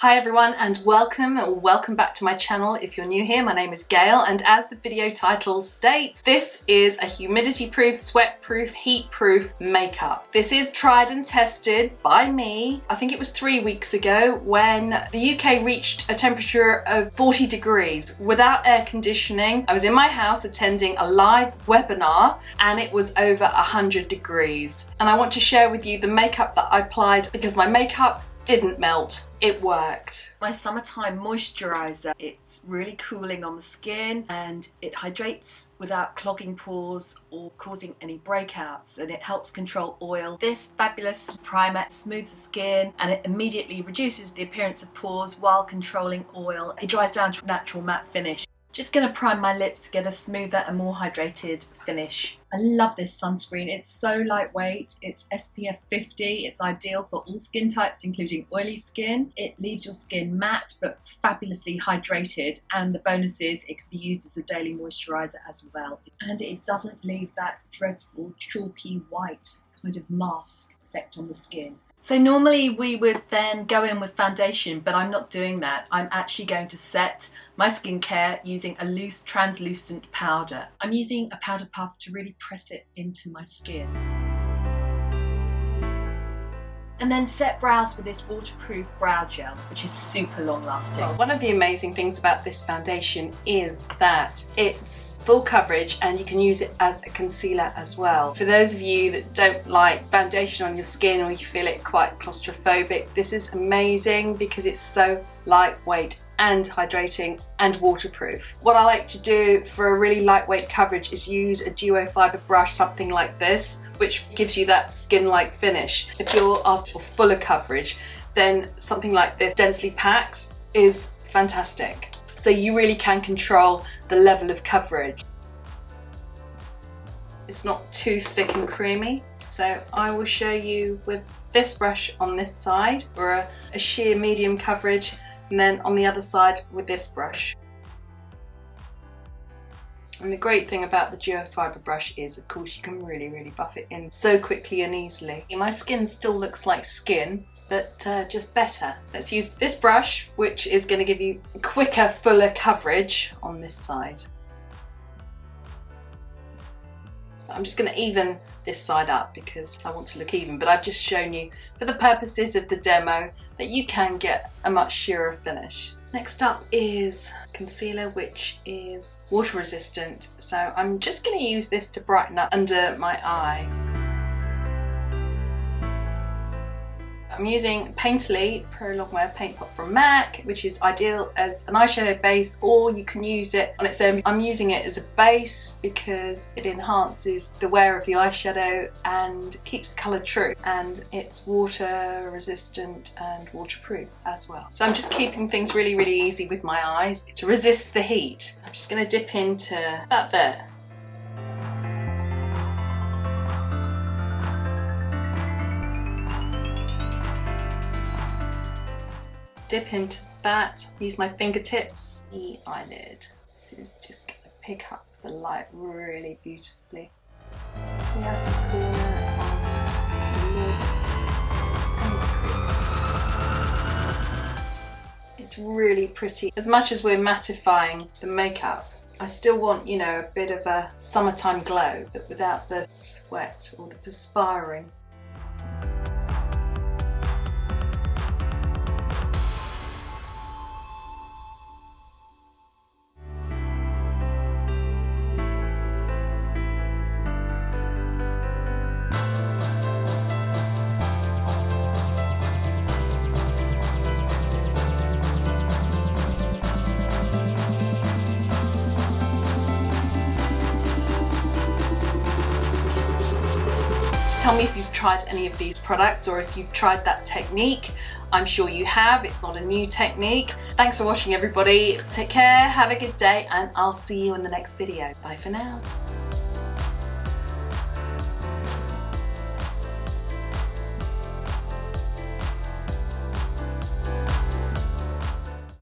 Hi everyone and welcome back to my channel. If you're new here, my name is Gail, and as the video title states, this is a humidity-proof, sweat-proof, heat-proof makeup. This is tried and tested by me. I think it was 3 weeks ago when the UK reached a temperature of 40 degrees without air conditioning. I was in my house attending a live webinar and it was over 100 degrees. And I want to share with you the makeup that I applied because my makeup didn't melt, it worked. My summertime moisturiser, it's really cooling on the skin and it hydrates without clogging pores or causing any breakouts, and it helps control oil. This fabulous primer smooths the skin and it immediately reduces the appearance of pores while controlling oil. It dries down to a natural matte finish. Just going to prime my lips to get a smoother and more hydrated finish. I love this sunscreen. It's so lightweight. It's SPF 50. It's ideal for all skin types, including oily skin. It leaves your skin matte but fabulously hydrated, and the bonus is it can be used as a daily moisturiser as well. And it doesn't leave that dreadful chalky white kind of mask effect on the skin. So normally we would then go in with foundation, but I'm not doing that. I'm actually going to set my skincare using a loose translucent powder. I'm using a powder puff to really press it into my skin. And then set brows with this waterproof brow gel, which is super long lasting. Well, one of the amazing things about this foundation is that it's full coverage and you can use it as a concealer as well. For those of you that don't like foundation on your skin or you feel it quite claustrophobic, this is amazing because it's so lightweight and hydrating and waterproof. What I like to do for a really lightweight coverage is use a duo fiber brush, something like this, which gives you that skin-like finish. If you're after fuller coverage, then something like this, densely packed, is fantastic. So you really can control the level of coverage. It's not too thick and creamy. So I will show you with this brush on this side for a sheer medium coverage, and then on the other side with this brush. And the great thing about the duo fiber brush is, of course, you can really buff it in so quickly and easily. My skin still looks like skin, but just better. Let's use this brush, which is going to give you quicker, fuller coverage on this side. I'm just going to even this side up because I want to look even, but I've just shown you for the purposes of the demo that you can get a much sheerer finish. Next up is concealer, which is water resistant. So I'm just going to use this to brighten up under my eye. I'm using Painterly Pro Longwear Paint Pot from MAC, which is ideal as an eyeshadow base, or you can use it on its own. I'm using it as a base because it enhances the wear of the eyeshadow and keeps the colour true, and it's water resistant and waterproof as well. So I'm just keeping things really easy with my eyes to resist the heat. I'm just going to dip into about there. Dip into that, use my fingertips, the eyelid. This is just going to pick up the light really beautifully. The outer corner of the lid and the crease. It's really pretty. As much as we're mattifying the makeup, I still want, you know, a bit of a summertime glow, but without the sweat or the perspiring. Tell me if you've tried any of these products or if you've tried that technique. I'm sure you have. It's not a new technique. Thanks for watching, everybody. Take care, have a good day, and I'll see you in the next video. Bye for now.